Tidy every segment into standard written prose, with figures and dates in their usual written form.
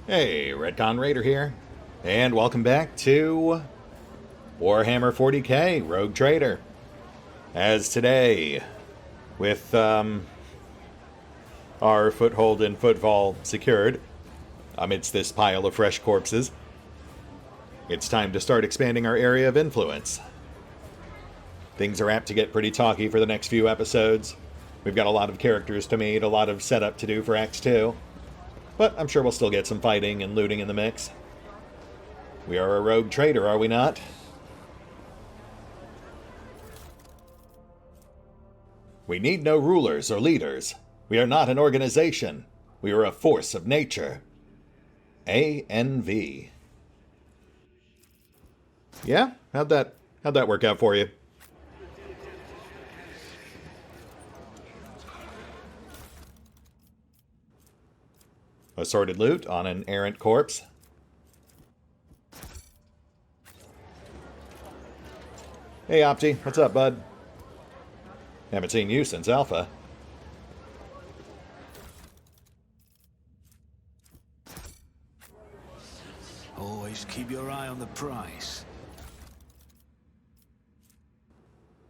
Hey, RetconRaider here, and welcome back to Warhammer 40k Rogue Trader. As today, with our foothold and footfall secured amidst this pile of fresh corpses, it's time to start expanding our area of influence. Things are apt to get pretty talky for the next few episodes. We've got a lot of characters to meet, a lot of setup to do for Acts 2. But I'm sure we'll still get some fighting and looting in the mix. We are a rogue trader, are we not? We need no rulers or leaders. We are not an organization. We are a force of nature. ANV. Yeah? How'd that work out for you? Assorted loot on an errant corpse. Hey Opti, what's up, bud? Haven't seen you since Alpha. Always keep your eye on the price.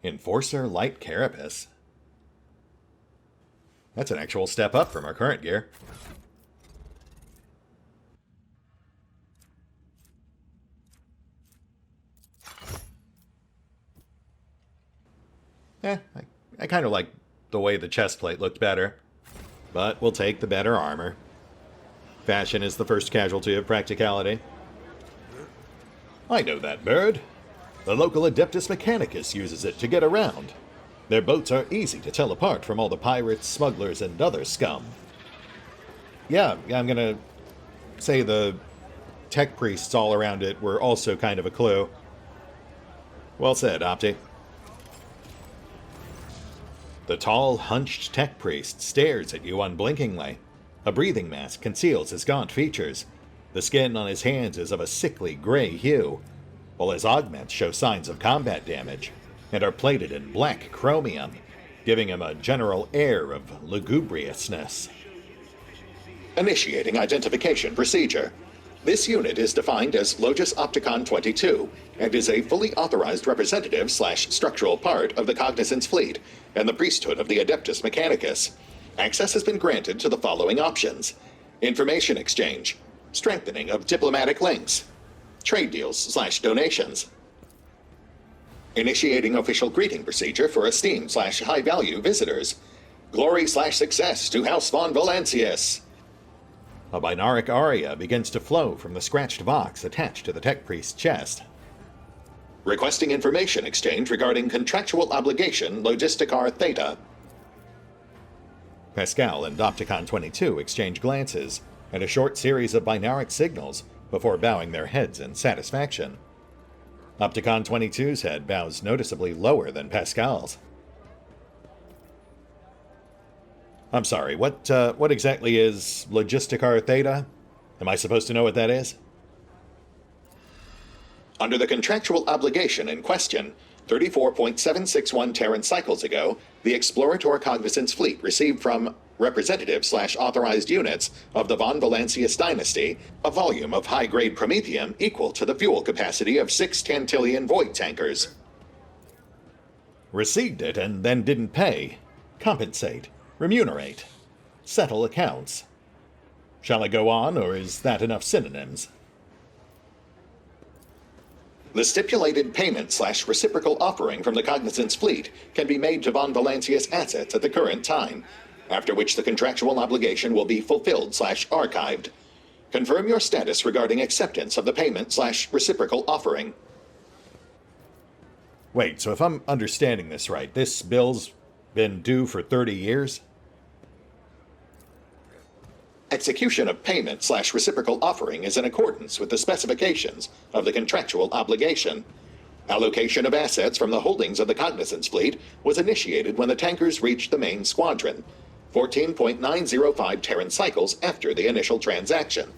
Enforcer Light Carapace. That's an actual step up from our current gear. I kind of like the way the chest plate looked better. But we'll take the better armor. Fashion is the first casualty of practicality. I know that bird. The local Adeptus Mechanicus uses it to get around. Their boats are easy to tell apart from all the pirates, smugglers, and other scum. Yeah, I'm gonna say the tech priests all around it were also kind of a clue. Well said, Opti. The tall, hunched tech priest stares at you unblinkingly. A breathing mask conceals his gaunt features. The skin on his hands is of a sickly gray hue, while his augments show signs of combat damage and are plated in black chromium, giving him a general air of lugubriousness. Initiating identification procedure. This unit is defined as Logis Opticon 22 and is a fully authorized representative/structural part of the Cognizance Fleet and the priesthood of the Adeptus Mechanicus. Access has been granted to the following options: information exchange, strengthening of diplomatic links, trade deals/donations, initiating official greeting procedure for esteemed/high-value visitors, glory/success to House von Valancius. A binaric aria begins to flow from the scratched box attached to the tech priest's chest. Requesting information exchange regarding contractual obligation Logisticar Theta. Pascal and Opticon 22 exchange glances and a short series of binaric signals before bowing their heads in satisfaction. Opticon 22's head bows noticeably lower than Pascal's. I'm sorry, what exactly is Logisticar Theta? Am I supposed to know what that is? Under the contractual obligation in question, 34.761 Terran cycles ago, the Explorator Cognizance Fleet received from representative/authorized units of the von Valancius dynasty a volume of high-grade promethium equal to the fuel capacity of 6 tantillion void tankers. Received it and then didn't pay. Compensate. Remunerate. Settle accounts. Shall I go on, or is that enough synonyms? The stipulated payment/reciprocal offering from the Cognizance Fleet can be made to von Valancius assets at the current time, after which the contractual obligation will be fulfilled/archived. Confirm your status regarding acceptance of the payment/reciprocal offering. Wait, so if I'm understanding this right, this bill's been due for 30 years? Execution of payment/reciprocal offering is in accordance with the specifications of the contractual obligation. Allocation of assets from the holdings of the Cognizance Fleet was initiated when the tankers reached the main squadron, 14.905 Terran cycles after the initial transaction.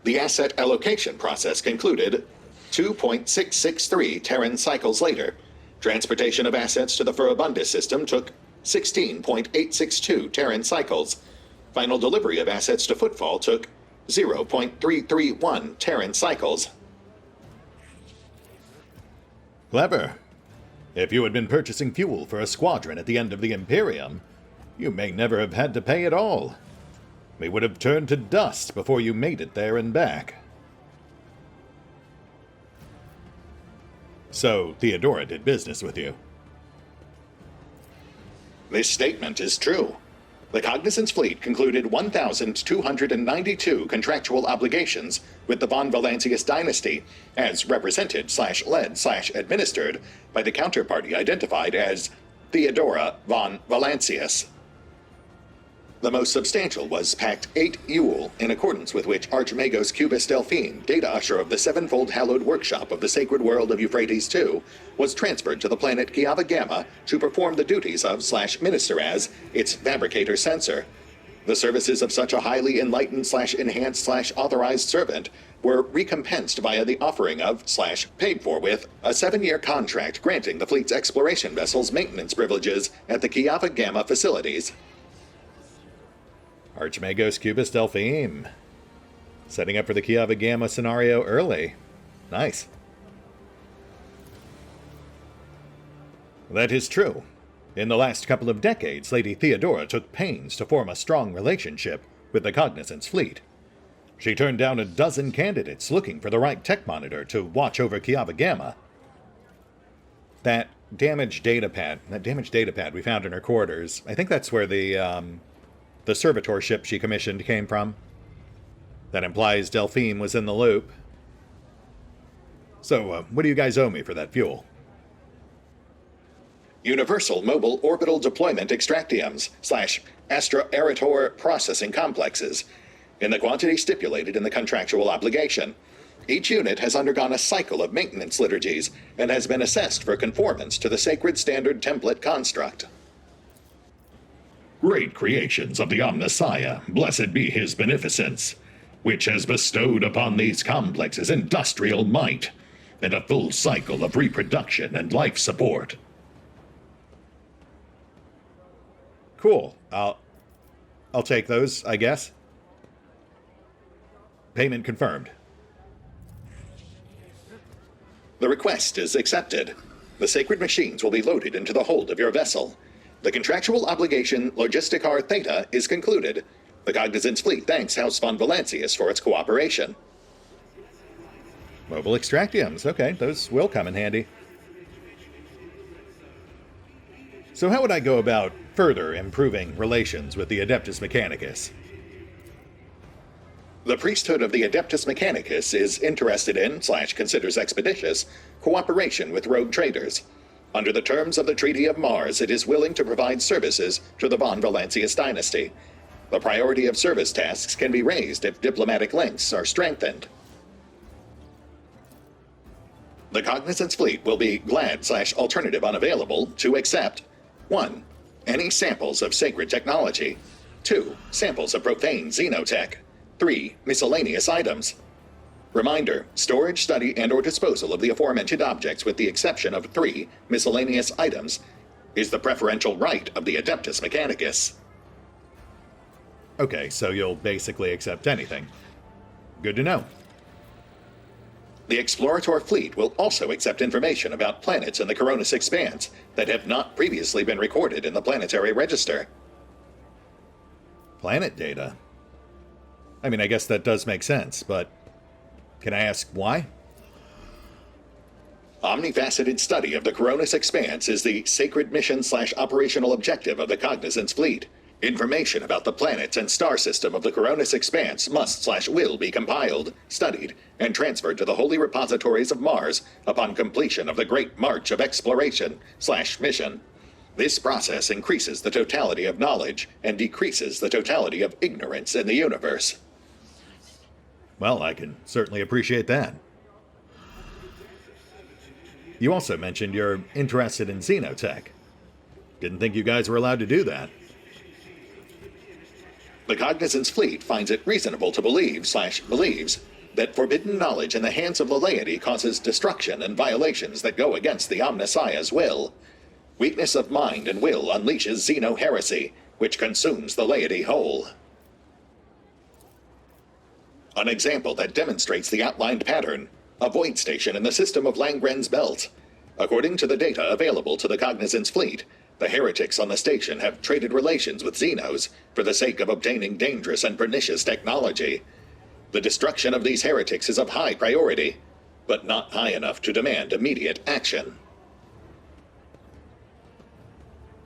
The asset allocation process concluded 2.663 Terran cycles later. Transportation of assets to the Furibundus system took 16.862 Terran cycles. Final delivery of assets to Footfall took 0.331 Terran cycles. Clever. If you had been purchasing fuel for a squadron at the end of the Imperium, you may never have had to pay at all. We would have turned to dust before you made it there and back. So, Theodora did business with you. This statement is true. The Cognizance fleet concluded 1,292 contractual obligations with the von Valancius dynasty, as represented/led/administered by the counterparty identified as Theodora von Valancius. The most substantial was Pact 8 Yule, in accordance with which Archmagos Cubus Delphine, data usher of the sevenfold hallowed workshop of the sacred world of Euphrates II, was transferred to the planet Kiava Gamma to perform the duties of/minister as its fabricator censor. The services of such a highly enlightened/enhanced/authorized servant were recompensed via the offering of/paid for with a 7-year contract granting the fleet's exploration vessels maintenance privileges at the Kiava Gamma facilities. Archmagos Cubus Delphine. Setting up for the Kiava Gamma scenario early. Nice. That is true. In the last couple of decades, Lady Theodora took pains to form a strong relationship with the Cognizance fleet. She turned down a dozen candidates looking for the right tech monitor to watch over Kiava Gamma. That damaged data pad we found in her quarters, I think that's where the servitor ship she commissioned came from. That implies Delphine was in the loop. So, what do you guys owe me for that fuel? Universal Mobile Orbital Deployment Extractiums/Astro-Arator Processing Complexes, in the quantity stipulated in the contractual obligation. Each unit has undergone a cycle of maintenance liturgies and has been assessed for conformance to the Sacred Standard Template construct. Great creations of the Omnissiah, blessed be his beneficence, which has bestowed upon these complexes industrial might, and a full cycle of reproduction and life support. Cool. I'll take those, I guess. Payment confirmed. The request is accepted. The sacred machines will be loaded into the hold of your vessel. The contractual obligation Logisticar Theta is concluded. The Cognizance fleet thanks House von Valancius for its cooperation. Mobile extractiums. Okay, those will come in handy. So how would I go about further improving relations with the Adeptus Mechanicus? The priesthood of the Adeptus Mechanicus is interested in/considers expeditious cooperation with rogue traders. Under the terms of the Treaty of Mars, it is willing to provide services to the von Valancius dynasty. The priority of service tasks can be raised if diplomatic links are strengthened. The Cognizance fleet will be glad/alternative unavailable to accept 1. Any samples of sacred technology. 2. Samples of profane xenotech. 3. Miscellaneous items. Reminder, storage, study, and/or disposal of the aforementioned objects with the exception of 3 miscellaneous items is the preferential right of the Adeptus Mechanicus. Okay, so you'll basically accept anything. Good to know. The Explorator fleet will also accept information about planets in the Coronis Expanse that have not previously been recorded in the Planetary Register. Planet data? I mean, I guess that does make sense, but can I ask why? Omnifaceted study of the Coronis Expanse is the sacred mission/operational objective of the Cognizance fleet. Information about the planets and star system of the Coronis Expanse must/will be compiled, studied, and transferred to the holy repositories of Mars upon completion of the Great March of Exploration/mission. This process increases the totality of knowledge and decreases the totality of ignorance in the universe. Well, I can certainly appreciate that. You also mentioned you're interested in xenotech. Didn't think you guys were allowed to do that. The Cognizance fleet finds it reasonable to believes that forbidden knowledge in the hands of the laity causes destruction and violations that go against the Omnissiah's will. Weakness of mind and will unleashes xeno-heresy, which consumes the laity whole. An example that demonstrates the outlined pattern. A void station in the system of Langren's Belt. According to the data available to the Cognizant's fleet, the heretics on the station have traded relations with Xenos for the sake of obtaining dangerous and pernicious technology. The destruction of these heretics is of high priority, but not high enough to demand immediate action.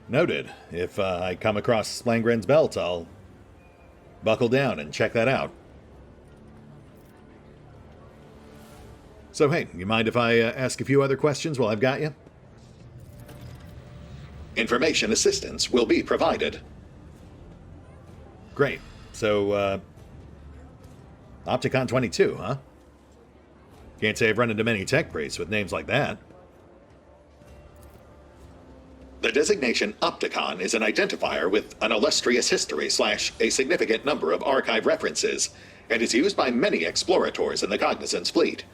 Noted. If I come across Langren's Belt, I'll buckle down and check that out. So hey, you mind if I ask a few other questions while I've got you? Information assistance will be provided. Great. So, Opticon 22, huh? Can't say I've run into many tech priests with names like that. The designation Opticon is an identifier with an illustrious history / a significant number of archive references, and is used by many explorators in the Cognizant's fleet.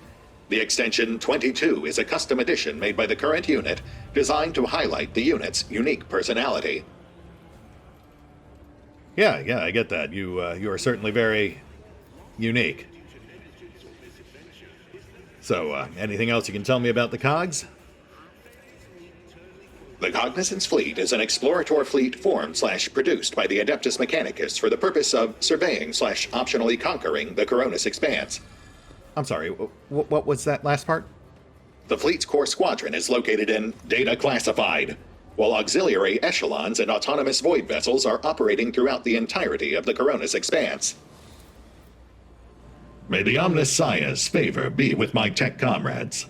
The extension 22 is a custom edition made by the current unit, designed to highlight the unit's unique personality. Yeah, I get that. You are certainly very unique. So, anything else you can tell me about the Cogs? The Cognizant's fleet is an explorator fleet formed / produced by the Adeptus Mechanicus for the purpose of surveying / optionally conquering the Coronis Expanse. I'm sorry, what was that last part? The fleet's core squadron is located in Data Classified, while auxiliary echelons and autonomous void vessels are operating throughout the entirety of the Coronis Expanse. May the Omnissiah's favor be with my tech comrades.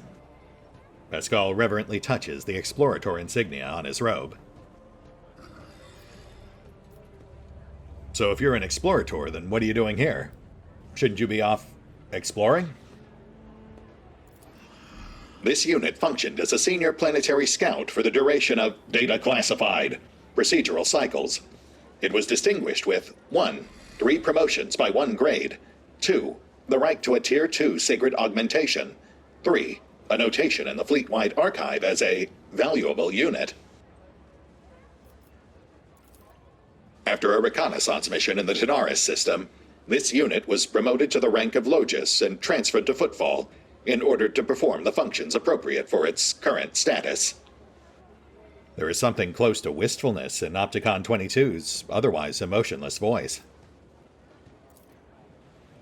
Pascal reverently touches the Explorator insignia on his robe. So if you're an Explorator, then what are you doing here? Shouldn't you be off exploring? This unit functioned as a senior planetary scout for the duration of Data Classified procedural cycles. It was distinguished with 1. 3 promotions by 1 grade, 2. The right to a Tier 2 Sacred Augmentation, 3. A notation in the fleet-wide archive as a valuable unit. After a reconnaissance mission in the Tanaris system, this unit was promoted to the rank of Logis and transferred to Footfall in order to perform the functions appropriate for its current status. There is something close to wistfulness in Opticon 22's otherwise emotionless voice.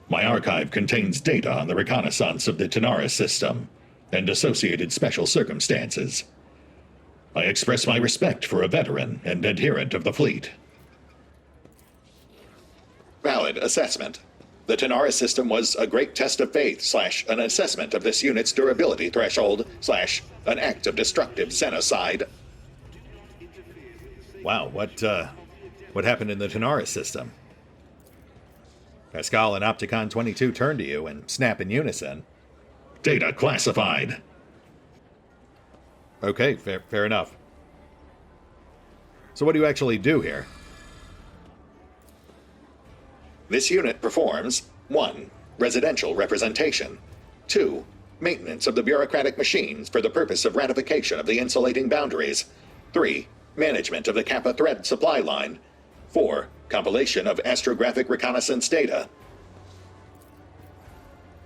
My archive contains data on the reconnaissance of the Tanaris system and associated special circumstances. I express my respect for a veteran and adherent of the fleet. Valid assessment. The Tanaris system was a great test of faith / an assessment of this unit's durability threshold / an act of destructive xenocide. Wow, what happened in the Tanaris system? Pascal and Opticon 22 turn to you and snap in unison. Data classified. Okay, fair enough. So what do you actually do here? This unit performs 1. Residential representation, 2. Maintenance of the bureaucratic machines for the purpose of ratification of the insulating boundaries, 3. Management of the Kappa thread supply line, 4. Compilation of astrographic reconnaissance data.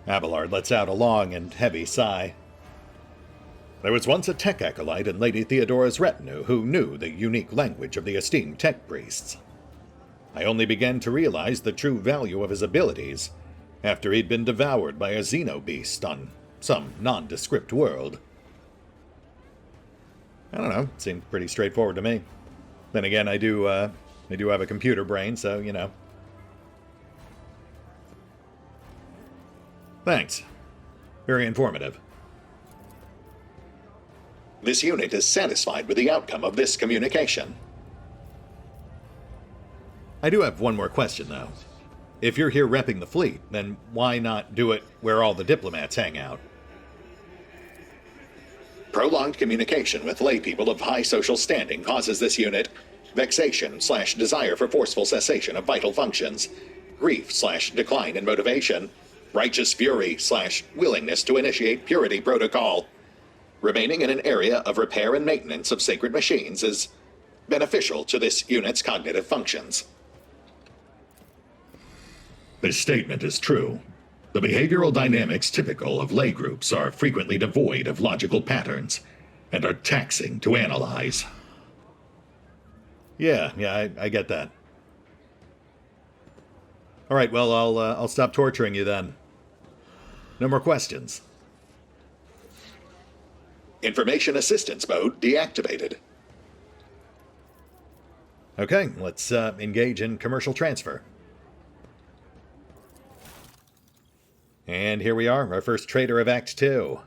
Abelard lets out a long and heavy sigh. There was once a tech acolyte in Lady Theodora's retinue who knew the unique language of the esteemed tech priests. I only began to realize the true value of his abilities after he'd been devoured by a xenobeast on some nondescript world. I don't know, it seemed pretty straightforward to me. Then again, I do have a computer brain, so, you know. Thanks. Very informative. This unit is satisfied with the outcome of this communication. I do have one more question, though. If you're here repping the fleet, then why not do it where all the diplomats hang out? Prolonged communication with laypeople of high social standing causes this unit vexation / desire for forceful cessation of vital functions, grief / decline in motivation, righteous fury / willingness to initiate purity protocol. Remaining in an area of repair and maintenance of sacred machines is beneficial to this unit's cognitive functions. This statement is true. The behavioral dynamics typical of lay groups are frequently devoid of logical patterns and are taxing to analyze. Yeah, I get that. All right, well, I'll stop torturing you then. No more questions. Information assistance mode deactivated. Okay, let's engage in commercial transfer. And here we are, our first trader of Act 2.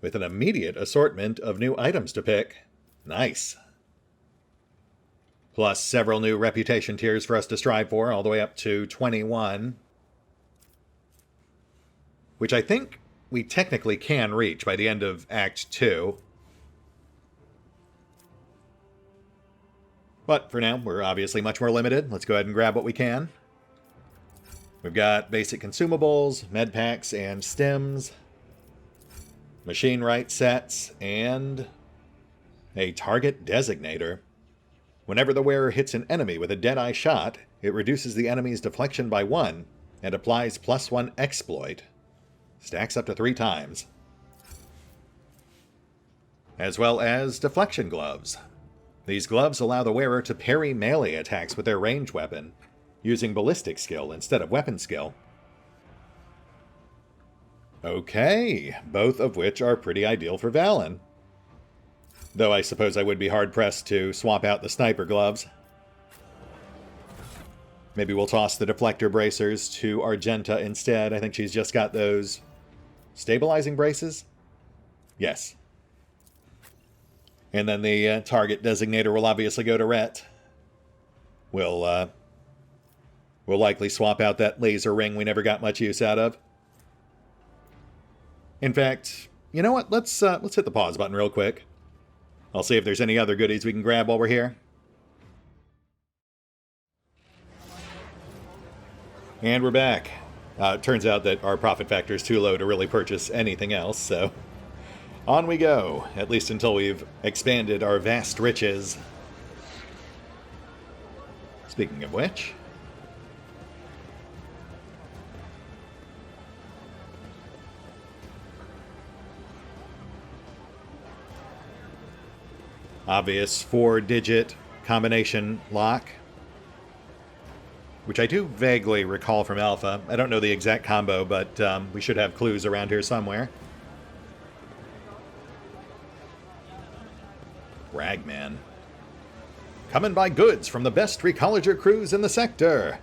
With an immediate assortment of new items to pick. Nice. Plus several new reputation tiers for us to strive for, all the way up to 21. Which I think we technically can reach by the end of Act 2. But for now, we're obviously much more limited. Let's go ahead and grab what we can. We've got basic consumables, med packs, and stims. Machine right sets, and a target designator. Whenever the wearer hits an enemy with a Deadeye shot, it reduces the enemy's deflection by 1 and applies +1 exploit. Stacks up to 3 times. As well as deflection gloves. These gloves allow the wearer to parry melee attacks with their ranged weapon, using ballistic skill instead of weapon skill. Okay, both of which are pretty ideal for Valen. Though I suppose I would be hard-pressed to swap out the sniper gloves. Maybe we'll toss the deflector bracers to Argenta instead. I think she's just got those stabilizing braces? Yes. And then the target designator will obviously go to Rhett. We'll likely swap out that laser ring we never got much use out of. In fact, you know what? Let's hit the pause button real quick. I'll see if there's any other goodies we can grab while we're here. And we're back. It turns out that our profit factor is too low to really purchase anything else, so on we go, at least until we've expanded our vast riches. Speaking of which, obvious 4-digit combination lock, which I do vaguely recall from Alpha. I don't know the exact combo, but we should have clues around here somewhere. Ragman. Coming by goods from the best recolager crews in the sector.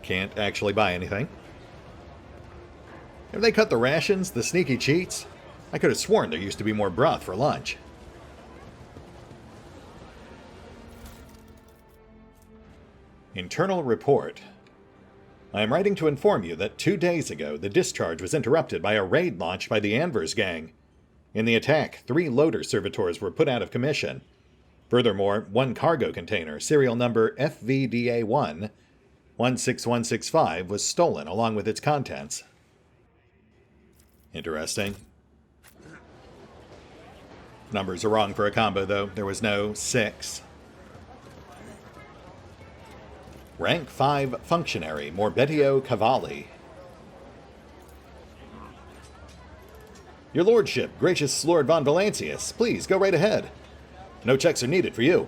Can't actually buy anything. Have they cut the rations, the sneaky cheats? I could have sworn there used to be more broth for lunch. Internal report. I am writing to inform you that 2 days ago, the discharge was interrupted by a raid launched by the Anvers gang. In the attack, 3 loader servitors were put out of commission. Furthermore, 1 cargo container, serial number FVDA1 16165, was stolen along with its contents. Interesting. Numbers are wrong for a combo, though. There was no 6. Rank 5 Functionary, Morbetio Cavalli. Your Lordship, gracious Lord von Valancius, please go right ahead. No checks are needed for you.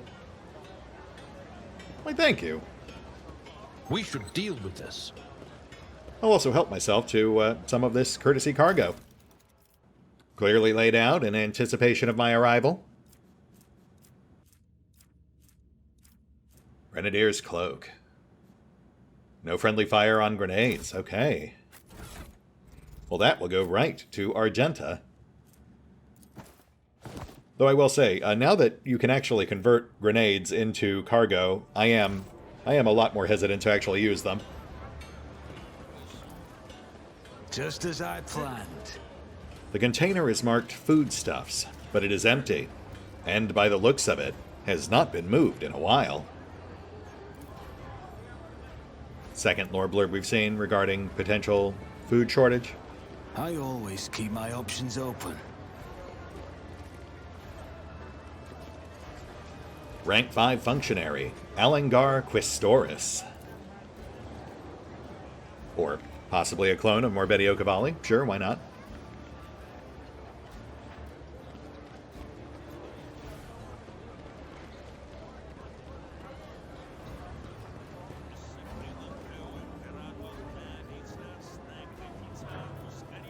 Why, thank you. We should deal with this. I'll also help myself to some of this courtesy cargo. Clearly laid out in anticipation of my arrival. Grenadier's Cloak. No friendly fire on grenades. Okay. Well, that will go right to Argenta. Though I will say, now that you can actually convert grenades into cargo, I am a lot more hesitant to actually use them. Just as I planned. The container is marked foodstuffs, but it is empty, and by the looks of it, has not been moved in a while. Second lore blurb we've seen regarding potential food shortage. I always keep my options open. Rank 5 functionary, Alangar Quistoris. Or possibly a clone of Morbedio Cavalli. Sure, why not?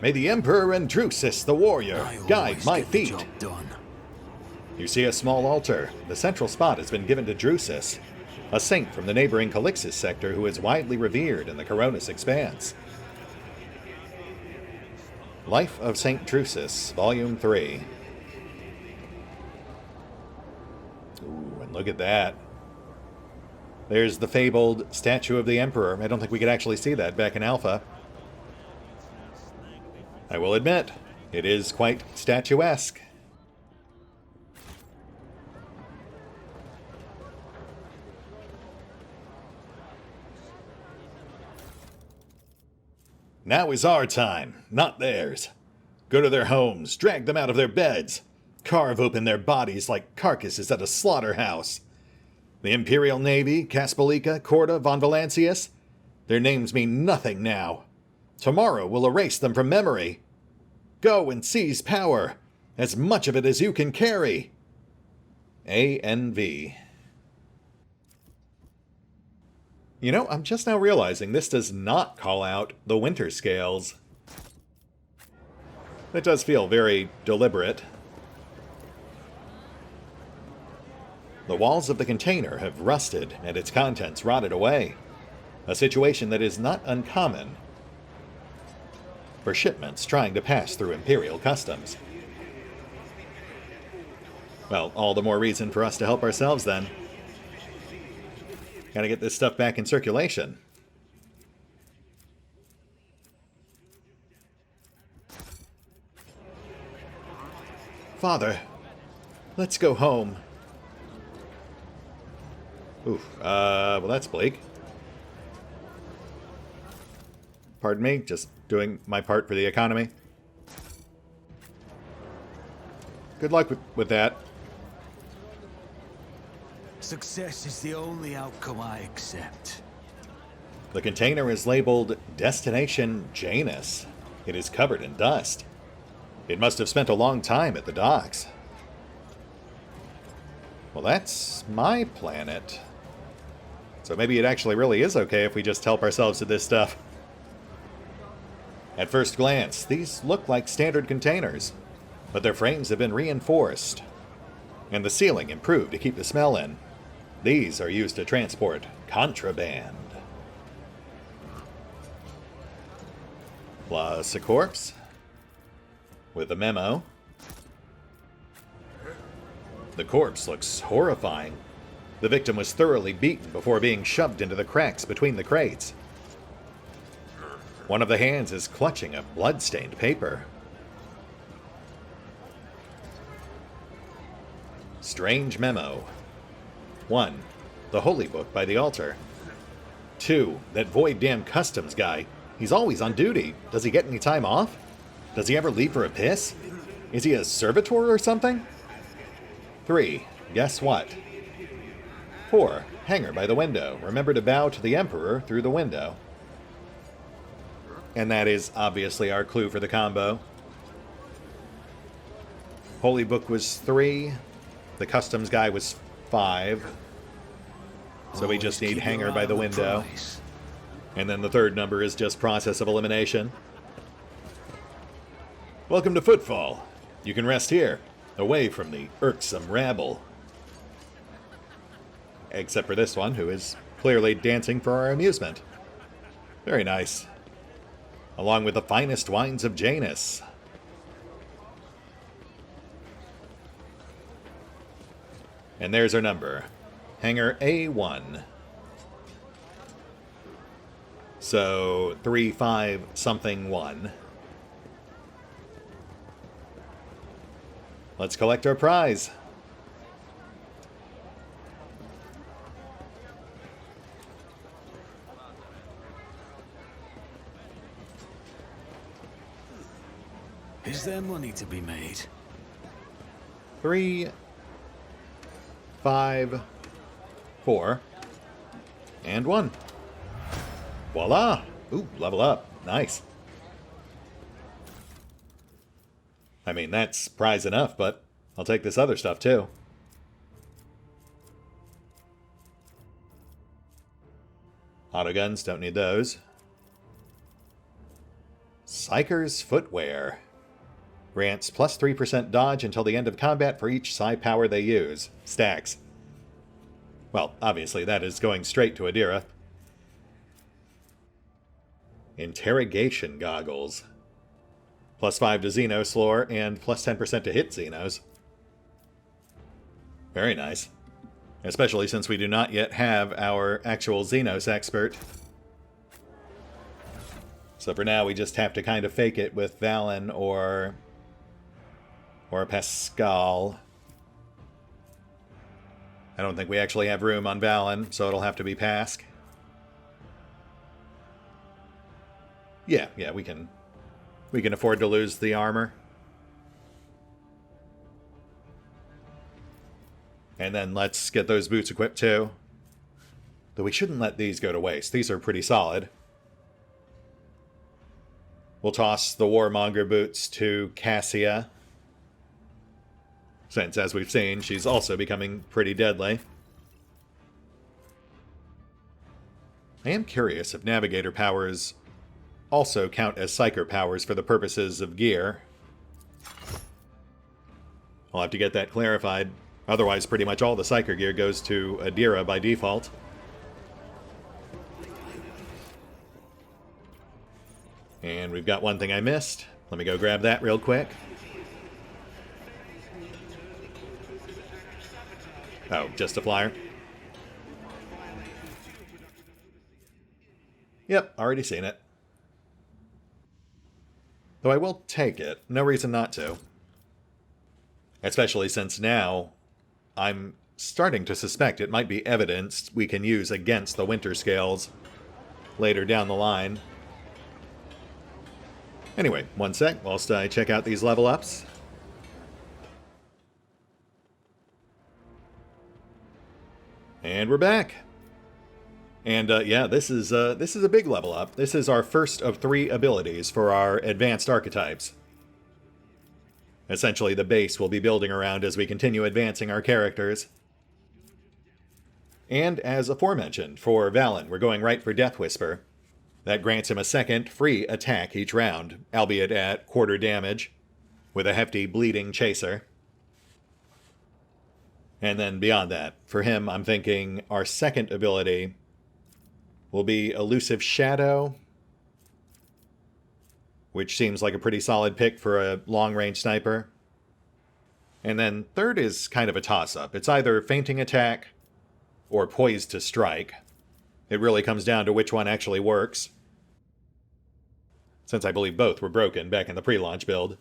May the Emperor and Drusus the warrior guide my feet. You see a small altar. The central spot has been given to Drusus, a saint from the neighboring Calixis sector who is widely revered in the Coronis expanse. Life of Saint Drusus, Volume 3. Ooh, and look at that. There's the fabled statue of the Emperor. I don't think we could actually see that back in Alpha. I will admit, it is quite statuesque. Now is our time, not theirs. Go to their homes, drag them out of their beds, carve open their bodies like carcasses at a slaughterhouse. The Imperial Navy, Kaspelika, Corda, von Valancius, their names mean nothing now. Tomorrow will erase them from memory. Go and seize power, as much of it as you can carry. ANV. You know, I'm just now realizing this does not call out the winter scales. It does feel very deliberate. The walls of the container have rusted and its contents rotted away. A situation that is not uncommon for shipments trying to pass through Imperial customs. Well, all the more reason for us to help ourselves then. Gotta get this stuff back in circulation. Father, let's go home. Oof, well that's bleak. Pardon me, just doing my part for the economy. Good luck with that. Success is the only outcome I accept. The container is labeled Destination Janus. It is covered in dust. It must have spent a long time at the docks. Well, that's my planet. So maybe it actually really is okay if we just help ourselves to this stuff. At first glance, these look like standard containers, but their frames have been reinforced, and the ceiling improved to keep the smell in. These are used to transport contraband. Plus a corpse with a memo. The corpse looks horrifying. The victim was thoroughly beaten before being shoved into the cracks between the crates. One of the hands is clutching a blood-stained paper. Strange memo. 1. The Holy Book by the altar. 2. That void damn customs guy. He's always on duty. Does he get any time off? Does he ever leave for a piss? Is he a servitor or something? 3. Guess what? 4. Hanger by the window. Remember to bow to the Emperor through the window. And that is obviously our clue for the combo. Holy Book was 3. The customs guy was 5. So we just need Hanger by the window. And then the third number is just process of elimination. Welcome to Footfall. You can rest here, away from the irksome rabble. Except for this one, who is clearly dancing for our amusement. Very nice. Along with the finest wines of Janus. And there's our number. Hanger A1. So, 35 something 1. Let's collect our prize. Is there money to be made? 3 5, 4, and 1. Voila! Ooh, level up. Nice. I mean, that's prize enough, but I'll take this other stuff too. Autoguns, don't need those. Psyker's Footwear. Grants plus 3% dodge until the end of combat for each psi power they use. Stacks. Well, obviously that is going straight to Adira. Interrogation Goggles. Plus 5 to Xenos lore and plus 10% to hit Xenos. Very nice. Especially since we do not yet have our actual Xenos expert. So for now, we just have to kind of fake it with Valen or Pascal. I don't think we actually have room on Valen, so it'll have to be Pask. Yeah, we can afford to lose the armor. And then let's get those boots equipped too. Though we shouldn't let these go to waste. These are pretty solid. We'll toss the Warmonger boots to Cassia, since, as we've seen, she's also becoming pretty deadly. I am curious if Navigator powers also count as Psyker powers for the purposes of gear. I'll have to get that clarified. Otherwise, pretty much all the Psyker gear goes to Adira by default. And we've got one thing I missed. Let me go grab that real quick. Oh, just a flyer? Yep, already seen it. Though I will take it. No reason not to. Especially since now I'm starting to suspect it might be evidence we can use against the Winter Scales later down the line. Anyway, one sec whilst I check out these level ups. And we're back. And yeah, this is a big level up. This is our first of 3 abilities for our advanced archetypes. Essentially, the base we'll be building around as we continue advancing our characters. And as aforementioned, for Valen, we're going right for Death Whisper. That grants him a second free attack each round, albeit at quarter damage, with a hefty bleeding chaser. And then beyond that, for him, I'm thinking our second ability will be Elusive Shadow, which seems like a pretty solid pick for a long-range sniper. And then third is kind of a toss-up. It's either Fainting Attack or Poised to Strike. It really comes down to which one actually works, since I believe both were broken back in the pre-launch build.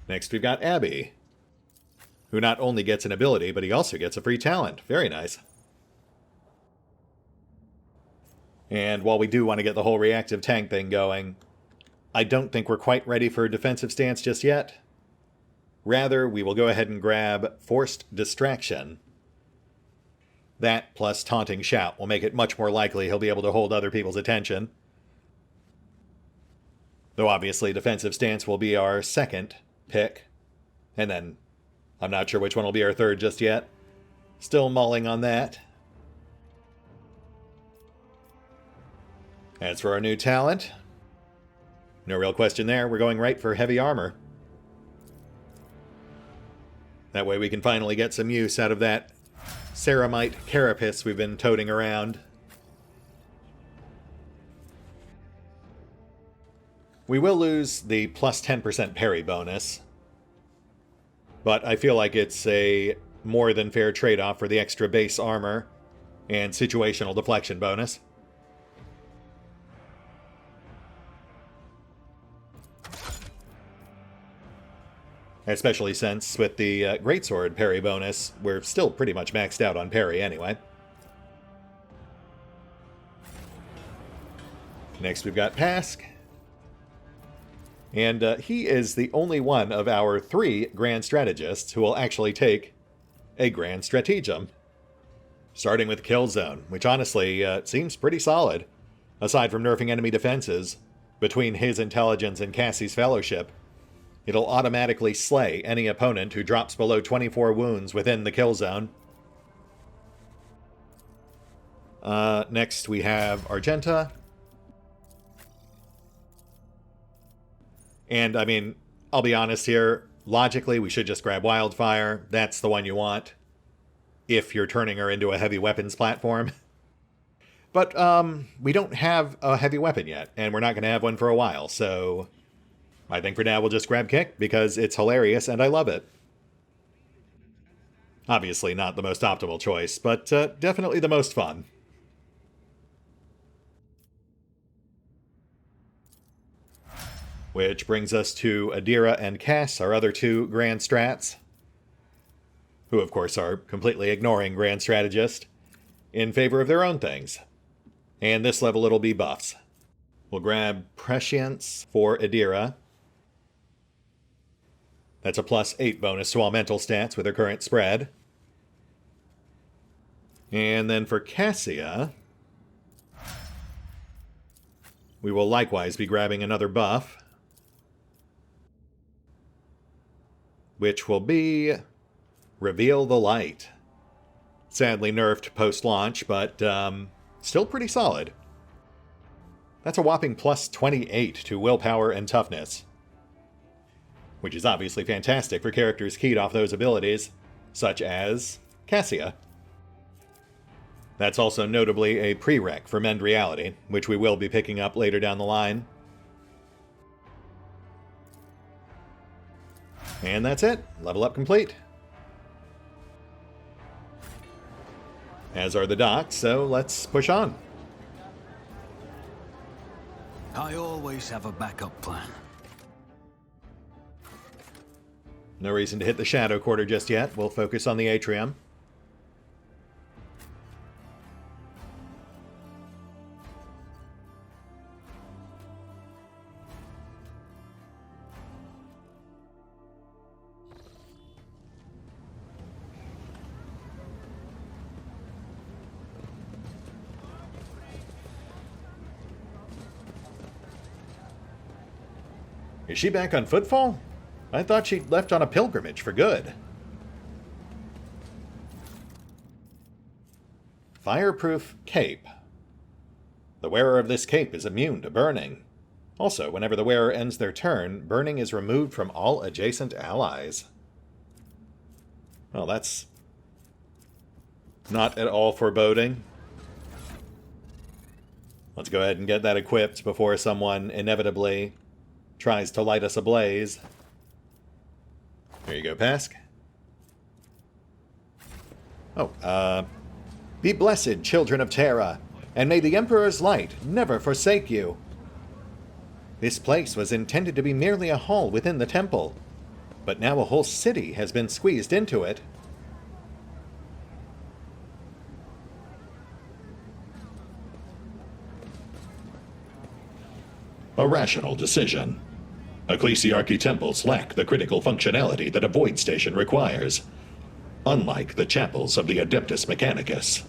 Next we've got Abby, who not only gets an ability, but he also gets a free talent. Very nice. And while we do want to get the whole reactive tank thing going, I don't think we're quite ready for a defensive stance just yet. Rather, we will go ahead and grab Forced Distraction. That plus Taunting Shout will make it much more likely he'll be able to hold other people's attention. Though obviously defensive stance will be our second pick. And then I'm not sure which one will be our third just yet. Still mulling on that. As for our new talent, no real question there. We're going right for Heavy Armor. That way we can finally get some use out of that Ceramite carapace we've been toting around. We will lose the plus 10% parry bonus, but I feel like it's a more than fair trade-off for the extra base armor and situational deflection bonus. Especially since, with the Greatsword parry bonus, we're still pretty much maxed out on parry anyway. Next we've got Pask. And he is the only one of our 3 Grand Strategists who will actually take a Grand Stratagem. Starting with Kill Zone, which honestly seems pretty solid. Aside from nerfing enemy defenses, between his intelligence and Cassie's fellowship, it'll automatically slay any opponent who drops below 24 wounds within the kill zone. Next we have Argenta. And, I mean, I'll be honest here, logically we should just grab Wildfire. That's the one you want, if you're turning her into a heavy weapons platform. But, we don't have a heavy weapon yet, and we're not going to have one for a while, so I think for now we'll just grab Kick, because it's hilarious and I love it. Obviously not the most optimal choice, but definitely the most fun. Which brings us to Adira and Cass, our other 2 Grand Strats, who of course are completely ignoring Grand Strategist in favor of their own things. And this level it'll be buffs. We'll grab Prescience for Adira. That's a +8 bonus to all mental stats with her current spread. And then for Cassia, we will likewise be grabbing another buff, which will be Reveal the Light. Sadly nerfed post-launch, but still pretty solid. That's a whopping +28 to willpower and toughness, which is obviously fantastic for characters keyed off those abilities, such as Cassia. That's also notably a prereq for Mend Reality, which we will be picking up later down the line. And that's it. Level up complete. As are the docks, so let's push on. I always have a backup plan. No reason to hit the Shadow Quarter just yet. We'll focus on the Atrium. Is she back on footfall? I thought she'd left on a pilgrimage for good. Fireproof Cape. The wearer of this cape is immune to burning. Also, whenever the wearer ends their turn, burning is removed from all adjacent allies. Well, that's not at all foreboding. Let's go ahead and get that equipped before someone inevitably tries to light us ablaze. There you go, Pask. Oh, be blessed, children of Terra, and may the Emperor's light never forsake you. This place was intended to be merely a hall within the temple, but now a whole city has been squeezed into it. A rational decision. Ecclesiarchy temples lack the critical functionality that a void station requires, unlike the chapels of the Adeptus Mechanicus.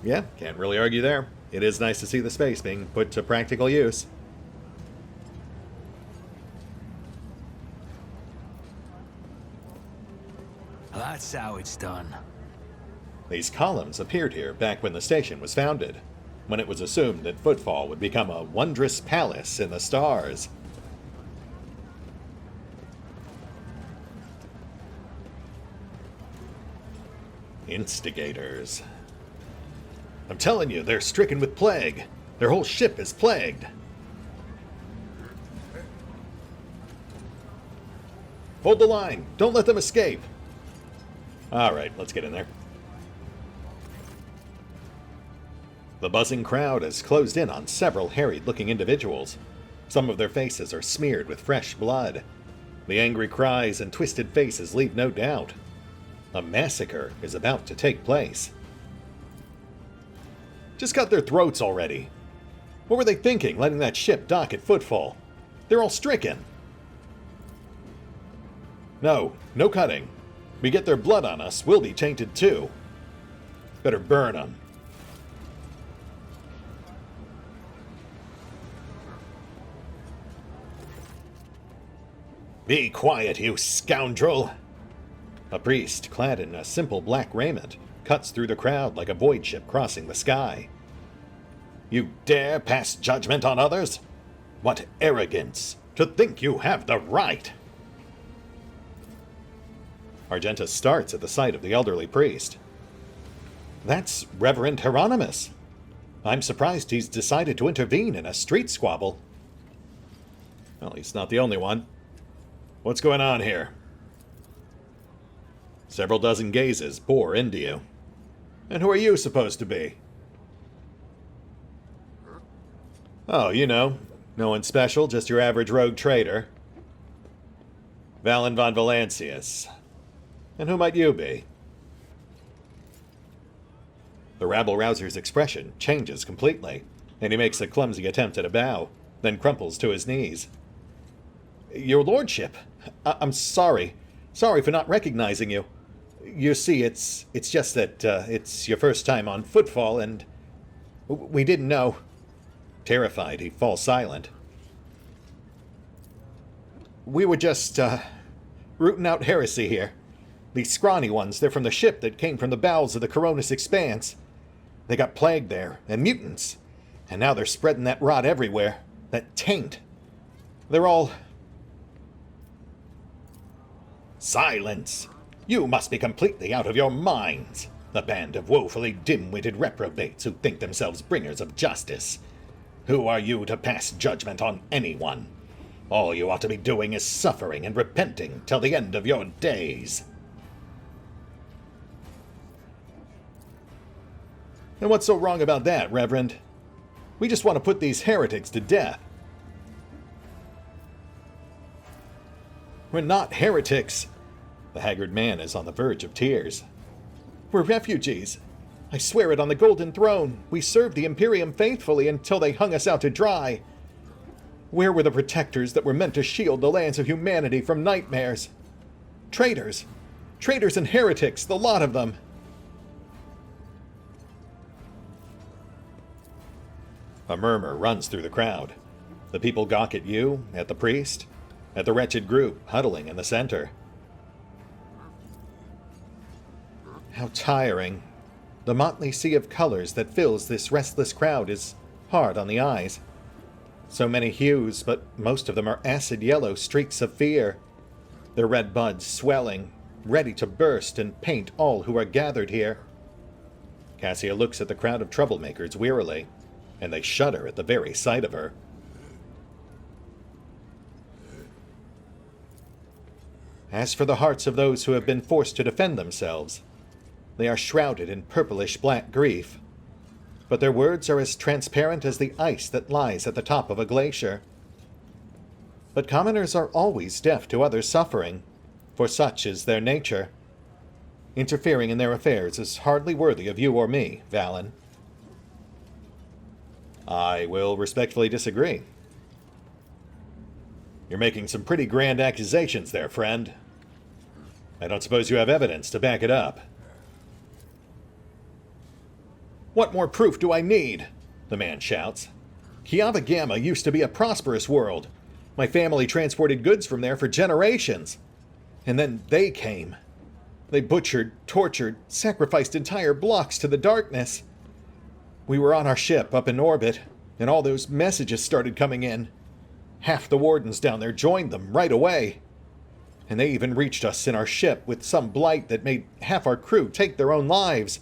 Yeah, can't really argue there. It is nice to see the space being put to practical use. That's how it's done. These columns appeared here back when the station was founded, when it was assumed that Footfall would become a wondrous palace in the stars. Instigators. I'm telling you, they're stricken with plague. Their whole ship is plagued. Hold the line. Don't let them escape. All right, let's get in there. The buzzing crowd has closed in on several harried-looking individuals. Some of their faces are smeared with fresh blood. The angry cries and twisted faces leave no doubt. A massacre is about to take place. Just cut their throats already. What were they thinking, letting that ship dock at footfall? They're all stricken. No, no cutting. We get their blood on us, we'll be tainted too. Better burn them. Be quiet, you scoundrel! A priest, clad in a simple black raiment, cuts through the crowd like a void ship crossing the sky. You dare pass judgment on others? What arrogance! To think you have the right! Argenta starts at the sight of the elderly priest. That's Reverend Hieronymus. I'm surprised he's decided to intervene in a street squabble. Well, he's not the only one. What's going on here? Several dozen gazes bore into you. And who are you supposed to be? Oh, you know, no one special, just your average rogue trader. Valen von Valancius. And who might you be? The rabble-rouser's expression changes completely, and he makes a clumsy attempt at a bow, then crumples to his knees. Your lordship, I'm sorry. Sorry for not recognizing you. You see, it's just that it's your first time on footfall, and we didn't know. Terrified, he falls silent. We were just, rooting out heresy here. These scrawny ones, they're from the ship that came from the bowels of the Coronis Expanse. They got plagued there, and mutants. And now they're spreading that rot everywhere. That taint. They're all... Silence! You must be completely out of your minds. A band of woefully dim-witted reprobates who think themselves bringers of justice. Who are you to pass judgment on anyone? All you ought to be doing is suffering and repenting till the end of your days. And what's so wrong about that, Reverend? We just want to put these heretics to death. We're not heretics. The haggard man is on the verge of tears. We're refugees. I swear it on the Golden Throne. We served the Imperium faithfully until they hung us out to dry. Where were the protectors that were meant to shield the lands of humanity from nightmares? Traitors. Traitors and heretics, the lot of them. A murmur runs through the crowd. The people gawk at you, at the priest, at the wretched group huddling in the center. How tiring. The motley sea of colors that fills this restless crowd is hard on the eyes. So many hues, but most of them are acid yellow streaks of fear. Their red buds swelling, ready to burst and paint all who are gathered here. Cassia looks at the crowd of troublemakers wearily, and they shudder at the very sight of her. As for the hearts of those who have been forced to defend themselves, they are shrouded in purplish-black grief, but their words are as transparent as the ice that lies at the top of a glacier. But commoners are always deaf to others' suffering, for such is their nature. Interfering in their affairs is hardly worthy of you or me, Valen. I will respectfully disagree. You're making some pretty grand accusations there, friend. I don't suppose you have evidence to back it up. What more proof do I need? The man shouts. Kiava Gamma used to be a prosperous world. My family transported goods from there for generations. And then they came. They butchered, tortured, sacrificed entire blocks to the darkness. We were on our ship up in orbit, and all those messages started coming in. Half the wardens down there joined them right away. And they even reached us in our ship with some blight that made half our crew take their own lives.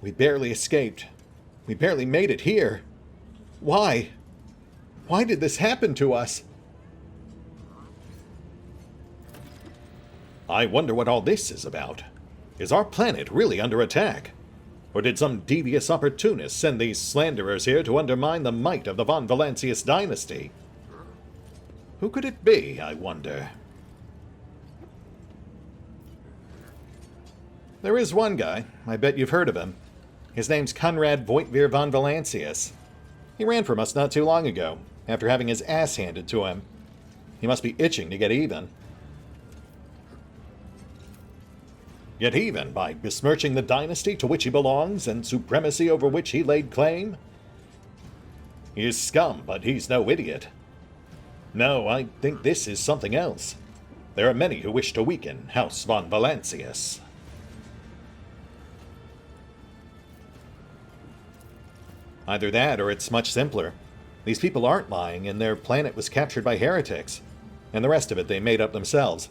We barely escaped. We barely made it here. Why? Why did this happen to us? I wonder what all this is about. Is our planet really under attack? Or did some devious opportunist send these slanderers here to undermine the might of the von Valancius dynasty? Who could it be, I wonder? There is one guy. I bet you've heard of him. His name's Conrad Voigtvir von Valancius. He ran from us not too long ago, after having his ass handed to him. He must be itching to get even. Get even by besmirching the dynasty to which he belongs and supremacy over which he laid claim? He is scum, but he's no idiot. No, I think this is something else. There are many who wish to weaken House von Valancius. Either that, or it's much simpler. These people aren't lying, and their planet was captured by heretics, and the rest of it they made up themselves.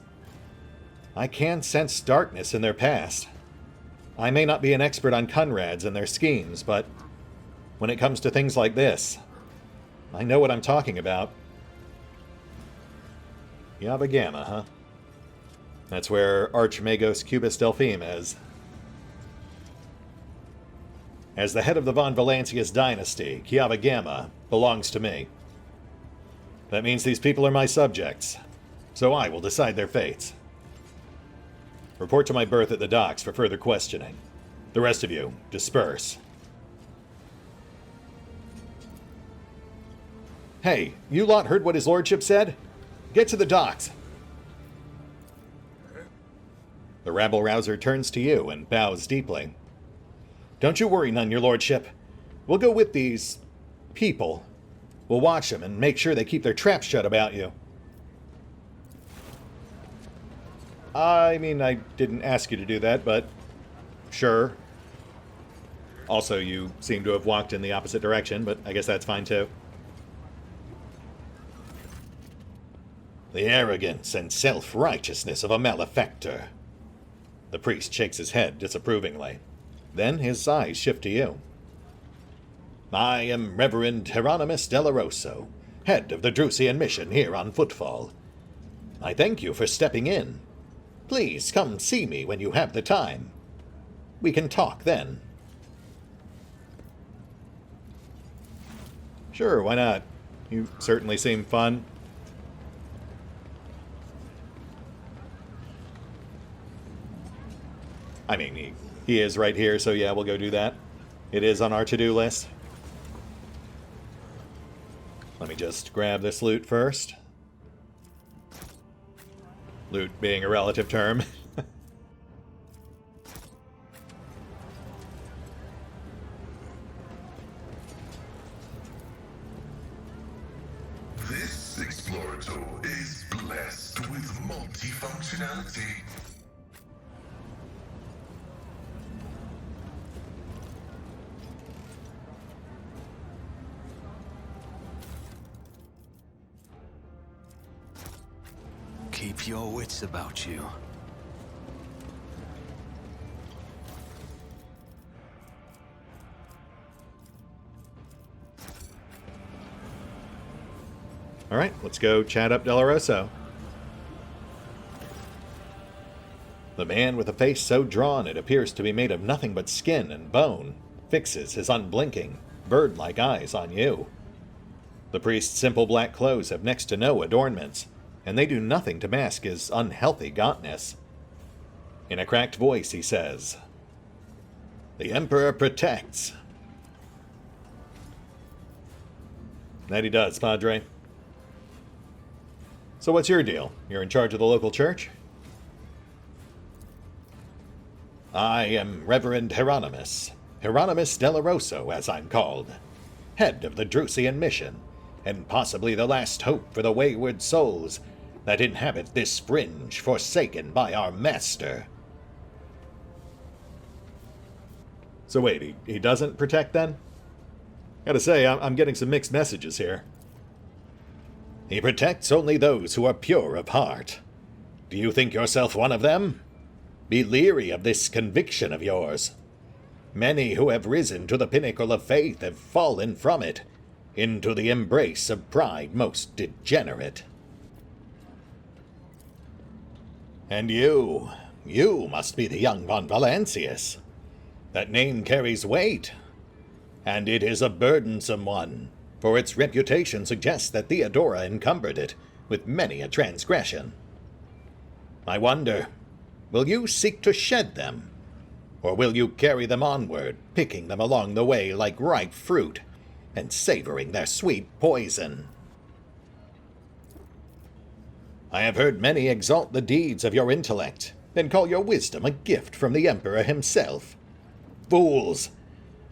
I can sense darkness in their past. I may not be an expert on Kunrads and their schemes, but when it comes to things like this, I know what I'm talking about. Yabba Gamma, huh? That's where Archmagos Cubus Delphine is. As the head of the von Valancius dynasty, Kiaba Gamma belongs to me. That means these people are my subjects, so I will decide their fates. Report to my berth at the docks for further questioning. The rest of you, disperse. Hey, you lot heard what his lordship said? Get to the docks. The rabble-rouser turns to you and bows deeply. Don't you worry none, your lordship. We'll go with these people. We'll watch them and make sure they keep their traps shut about you. I mean, I didn't ask you to do that, but sure. Also, you seem to have walked in the opposite direction, but I guess that's fine too. The arrogance and self-righteousness of a malefactor. The priest shakes his head disapprovingly. Then his eyes shift to you. I am Reverend Hieronymus Delarosso, head of the Drusian mission here on Footfall. I thank you for stepping in. Please come see me when you have the time. We can talk then. Sure, why not? You certainly seem fun. I mean, he is right here, so yeah, we'll go do that. It is on our to-do list. Let me just grab this loot first. Loot being a relative term. This Explorator is blessed with multifunctionality. Keep your wits about you. Alright, let's go chat up Delarosso. The man with a face so drawn it appears to be made of nothing but skin and bone fixes his unblinking, bird-like eyes on you. The priest's simple black clothes have next to no adornments, and they do nothing to mask his unhealthy gauntness. In a cracked voice, he says, "The Emperor protects." That he does, Padre. So what's your deal? You're in charge of the local church? I am Reverend Hieronymus Delarosso, as I'm called, head of the Drusian mission, and possibly the last hope for the wayward souls that inhabit this fringe forsaken by our master. So wait, he doesn't protect then? Gotta say, I'm getting some mixed messages here. He protects only those who are pure of heart. Do you think yourself one of them? Be leery of this conviction of yours. Many who have risen to the pinnacle of faith have fallen from it, into the embrace of pride most degenerate. And you must be the young von Valancius. That name carries weight, and it is a burdensome one, for its reputation suggests that Theodora encumbered it with many a transgression. I wonder, will you seek to shed them, or will you carry them onward, picking them along the way like ripe fruit, and savoring their sweet poison. I have heard many exalt the deeds of your intellect, and call your wisdom a gift from the Emperor himself. Fools!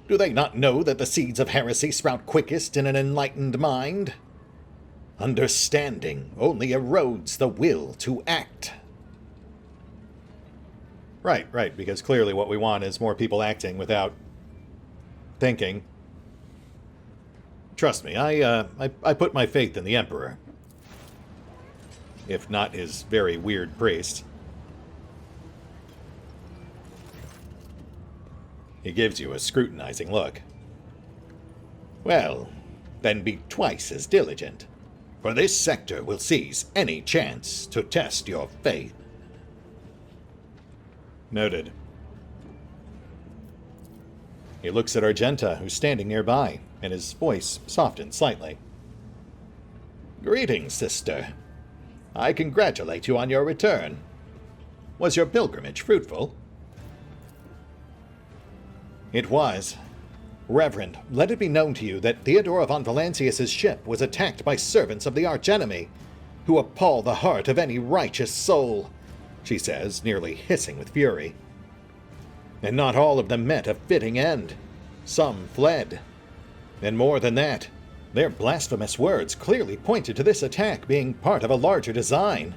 Do they not know that the seeds of heresy sprout quickest in an enlightened mind? Understanding only erodes the will to act. Right, because clearly what we want is more people acting without thinking. Trust me, I put my faith in the Emperor. If not his very weird priest. He gives you a scrutinizing look. Well, then be twice as diligent, for this sector will seize any chance to test your faith. Noted. He looks at Argenta, who's standing nearby, and his voice softens slightly. Greetings, sister. I congratulate you on your return. Was your pilgrimage fruitful? It was. Reverend, let it be known to you that Theodora von Valancius's ship was attacked by servants of the archenemy, who appall the heart of any righteous soul, she says, nearly hissing with fury. And not all of them met a fitting end. Some fled. And more than that, their blasphemous words clearly pointed to this attack being part of a larger design.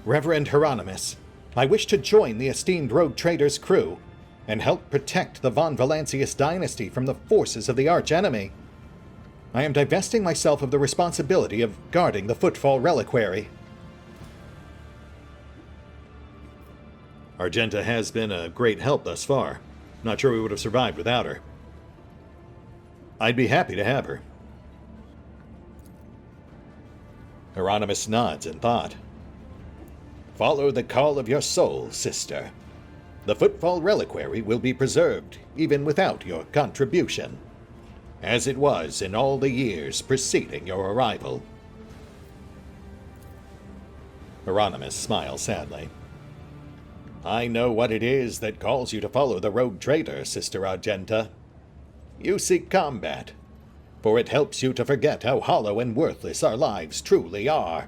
Reverend Hieronymus, I wish to join the esteemed rogue trader's crew and help protect the von Valancius dynasty from the forces of the archenemy. I am divesting myself of the responsibility of guarding the Footfall Reliquary. Argenta has been a great help thus far. Not sure we would have survived without her. I'd be happy to have her. Hieronymus nods in thought. Follow the call of your soul, sister. The Footfall Reliquary will be preserved even without your contribution, as it was in all the years preceding your arrival. Hieronymus smiles sadly. I know what it is that calls you to follow the rogue trader, Sister Argenta. You seek combat, for it helps you to forget how hollow and worthless our lives truly are.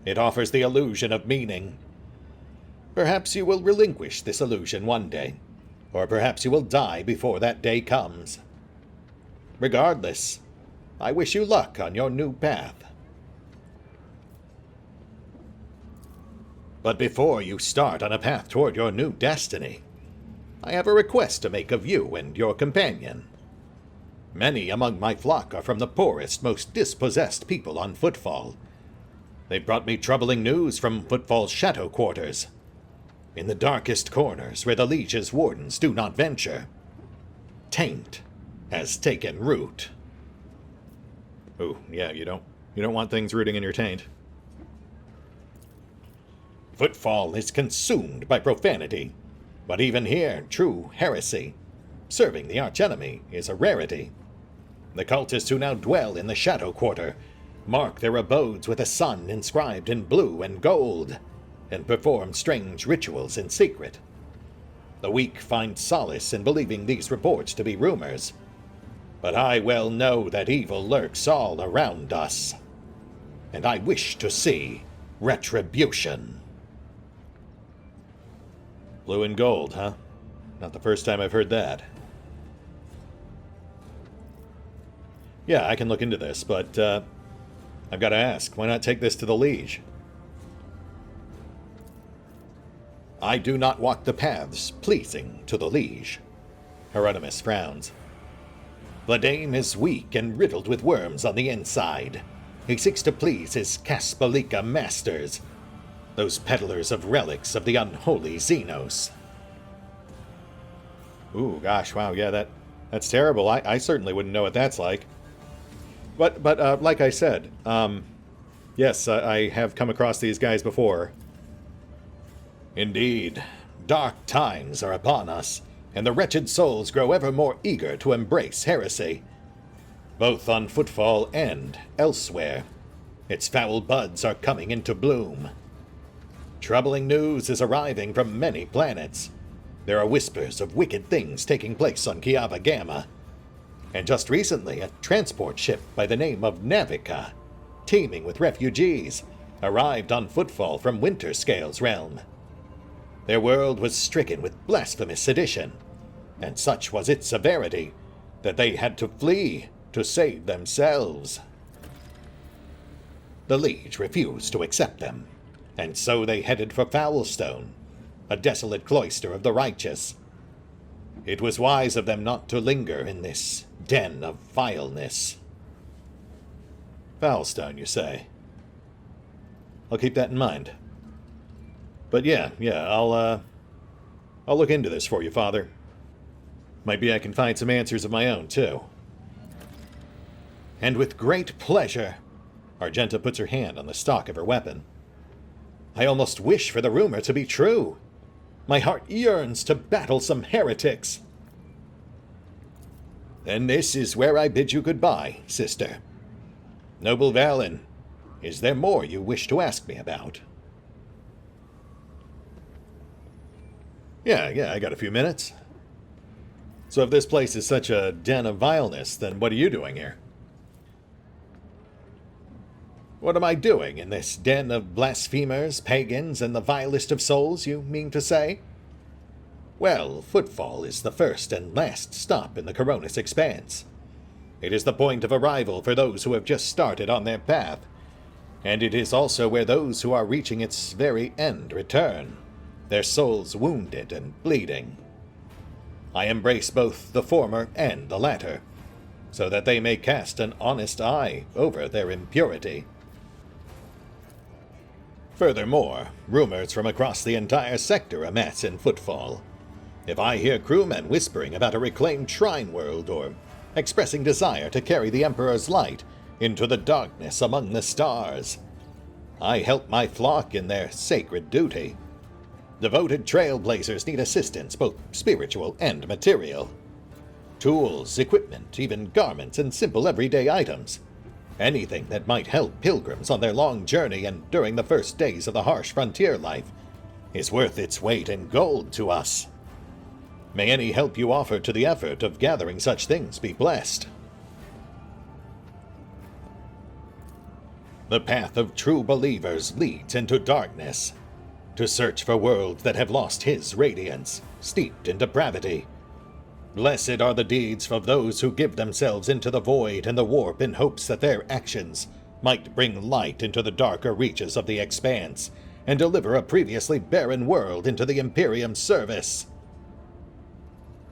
It offers the illusion of meaning. Perhaps you will relinquish this illusion one day, or perhaps you will die before that day comes. Regardless, I wish you luck on your new path. But before you start on a path toward your new destiny, I have a request to make of you and your companion. Many among my flock are from the poorest, most dispossessed people on Footfall. They brought me troubling news from Footfall's shadow quarters, in the darkest corners where the Liege's wardens do not venture. Taint has taken root. Ooh, yeah, you don't want things rooting in your taint. Footfall is consumed by profanity, but even here, true heresy, serving the archenemy, is a rarity. The cultists who now dwell in the Shadow Quarter mark their abodes with a sun inscribed in blue and gold, and perform strange rituals in secret. The weak find solace in believing these reports to be rumors, but I well know that evil lurks all around us, and I wish to see retribution. Blue and gold, huh? Not the first time I've heard that. Yeah, I can look into this, but I've got to ask, why not take this to the Liege? I do not walk the paths pleasing to the Liege. Hieronymus frowns. The Dame is weak and riddled with worms on the inside. He seeks to please his Kasbalika masters, those peddlers of relics of the unholy Xenos. Ooh, gosh, wow, yeah, that's terrible. I certainly wouldn't know what that's like. But like I said, yes, I have come across these guys before. Indeed, dark times are upon us, and the wretched souls grow ever more eager to embrace heresy, both on Footfall and elsewhere. Its foul buds are coming into bloom. Troubling news is arriving from many planets. There are whispers of wicked things taking place on Kiava Gamma. And just recently, a transport ship by the name of Navica, teeming with refugees, arrived on footfall from Winterscale's realm. Their world was stricken with blasphemous sedition, and such was its severity that they had to flee to save themselves. The Liege refused to accept them, and so they headed for Foulstone, a desolate cloister of the righteous. It was wise of them not to linger in this den of vileness. Foulstone, you say? I'll keep that in mind. But yeah, I'll look into this for you, Father. Might be I can find some answers of my own, too. And with great pleasure, Argenta puts her hand on the stock of her weapon. I almost wish for the rumor to be true. My heart yearns to battle some heretics. Then this is where I bid you goodbye, sister. Noble Valin, is there more you wish to ask me about? Yeah, I got a few minutes. So if this place is such a den of vileness, then what are you doing here? What am I doing in this den of blasphemers, pagans, and the vilest of souls, you mean to say? Well, Footfall is the first and last stop in the Coronis Expanse. It is the point of arrival for those who have just started on their path, and it is also where those who are reaching its very end return, their souls wounded and bleeding. I embrace both the former and the latter, so that they may cast an honest eye over their impurity. Furthermore, rumors from across the entire sector amass in Footfall. If I hear crewmen whispering about a reclaimed shrine world, or expressing desire to carry the Emperor's light into the darkness among the stars, I help my flock in their sacred duty. Devoted trailblazers need assistance, both spiritual and material. Tools, equipment, even garments and simple everyday items. Anything that might help pilgrims on their long journey and during the first days of the harsh frontier life is worth its weight in gold to us. May any help you offer to the effort of gathering such things be blessed. The path of true believers leads into darkness, to search for worlds that have lost his radiance, steeped in depravity. Blessed are the deeds of those who give themselves into the void and the warp in hopes that their actions might bring light into the darker reaches of the expanse and deliver a previously barren world into the Imperium's service.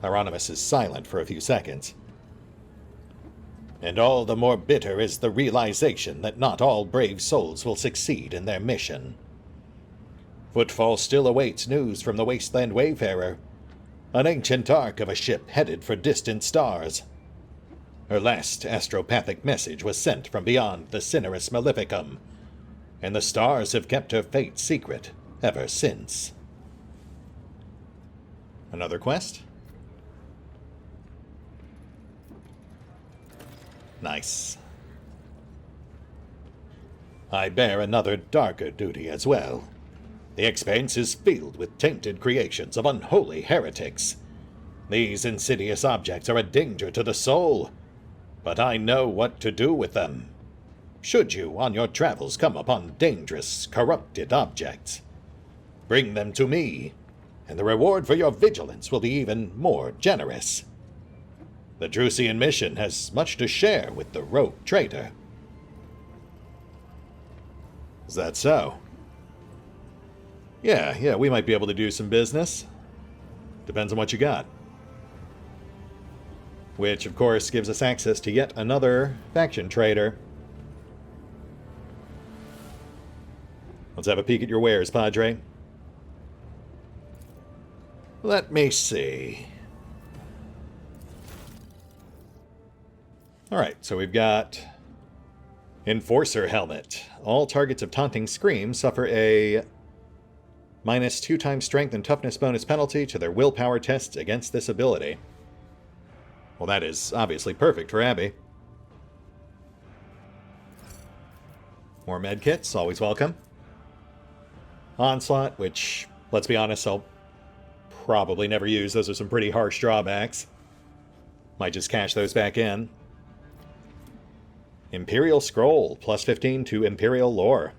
Hieronymus is silent for a few seconds. And all the more bitter is the realization that not all brave souls will succeed in their mission. Footfall still awaits news from the Wasteland Wayfarer, an ancient ark of a ship headed for distant stars. Her last astropathic message was sent from beyond the Cinerus Maleficum, and the stars have kept her fate secret ever since. Another quest? Nice. I bear another darker duty as well. The Expanse is filled with tainted creations of unholy heretics. These insidious objects are a danger to the soul, but I know what to do with them. Should you, on your travels, come upon dangerous, corrupted objects, bring them to me, and the reward for your vigilance will be even more generous. The Drusian mission has much to share with the rogue traitor. Is that so? Yeah, we might be able to do some business. Depends on what you got. Which, of course, gives us access to yet another faction trader. Let's have a peek at your wares, Padre. Let me see. Alright, so we've got Enforcer Helmet. All targets of taunting screams suffer a minus 2 times strength and toughness bonus penalty to their willpower tests against this ability. Well, that is obviously perfect for Abby. More medkits, always welcome. Onslaught, which, let's be honest, I'll probably never use. Those are some pretty harsh drawbacks. Might just cash those back in. Imperial Scroll, plus 15 to Imperial Lore.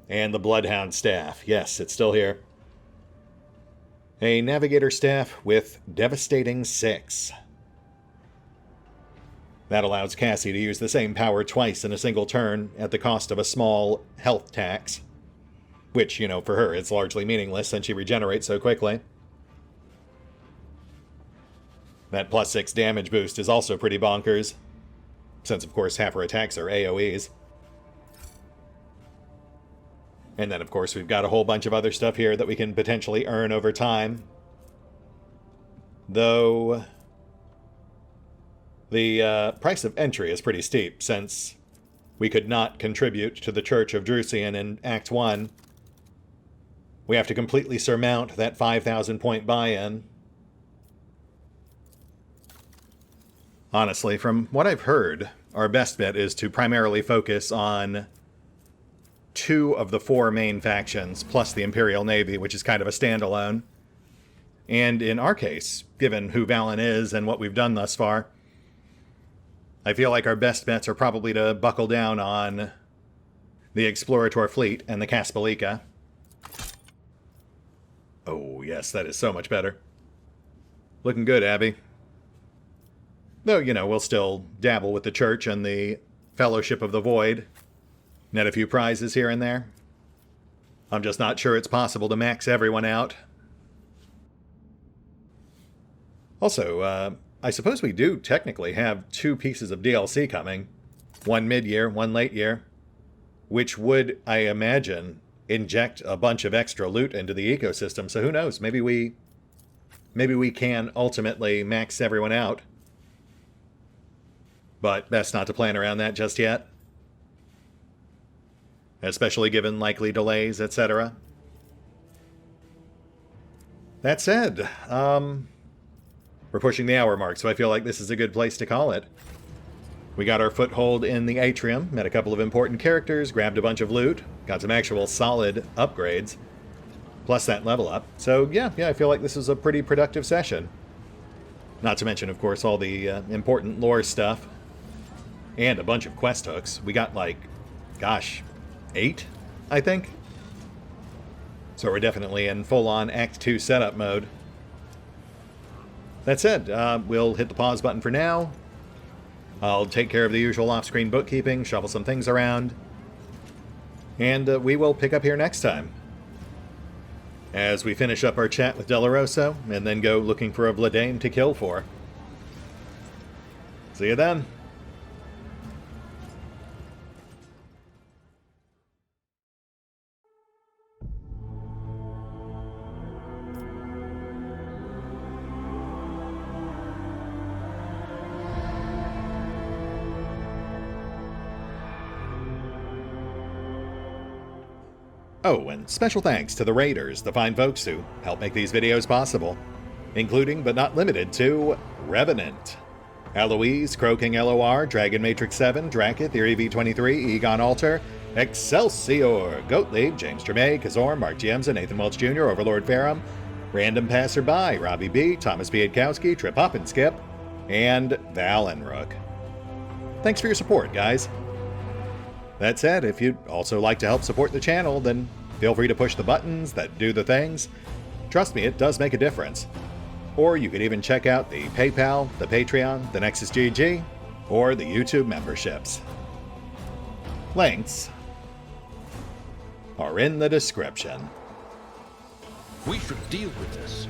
And the Bloodhound Staff. Yes, it's still here. A Navigator Staff with Devastating 6. That allows Cassie to use the same power twice in a single turn at the cost of a small health tax. Which, you know, for her, it's largely meaningless since she regenerates so quickly. That plus 6 damage boost is also pretty bonkers, since of course half her attacks are AoEs. And then of course we've got a whole bunch of other stuff here that we can potentially earn over time. Though the price of entry is pretty steep, since we could not contribute to the Church of Drusian in Act 1. We have to completely surmount that 5,000 point buy-in. Honestly, from what I've heard, our best bet is to primarily focus on 2 of the 4 main factions, plus the Imperial Navy, which is kind of a standalone. And in our case, given who Valen is and what we've done thus far, I feel like our best bets are probably to buckle down on the Explorator Fleet and the Kaspalika. Oh, yes, that is so much better. Looking good, Abby. Though, you know, we'll still dabble with the Church and the Fellowship of the Void. Net a few prizes here and there. I'm just not sure it's possible to max everyone out. Also, I suppose we do technically have 2 pieces of DLC coming. One mid-year, one late-year. Which would, I imagine, inject a bunch of extra loot into the ecosystem. So who knows? Maybe we can ultimately max everyone out. But best not to plan around that just yet. Especially given likely delays, etc. That said, we're pushing the hour mark, so I feel like this is a good place to call it. We got our foothold in the atrium, met a couple of important characters, grabbed a bunch of loot, got some actual solid upgrades, plus that level up. So yeah, I feel like this is a pretty productive session. Not to mention, of course, all the important lore stuff. And a bunch of quest hooks. We got like, gosh, 8, I think? So we're definitely in full-on Act 2 setup mode. That said, we'll hit the pause button for now. I'll take care of the usual off-screen bookkeeping, shuffle some things around. And we will pick up here next time, as we finish up our chat with Delarosa, and then go looking for a Vladane to kill for. See you then. Oh, and special thanks to the Raiders, the fine folks who help make these videos possible, including but not limited to Revenant, Alois, CrowkingLoR, Dragon Matrix 7, Drakiith, V23, EgonAlter, Exsellsior, Gottlieb, James Trimmier, Kazorm, Mark Giemza, Nathan Welch Jr., OverlordPherom, RandomPassrby, RobbyB, Tomasz Piątkowski, Triphoppenskip, and Valinrook. Thanks for your support, guys. That said, if you'd also like to help support the channel, then feel free to push the buttons that do the things. Trust me, it does make a difference. Or you could even check out the PayPal, the Patreon, the Nexus GG, or the YouTube memberships. Links are in the description. We should deal with this.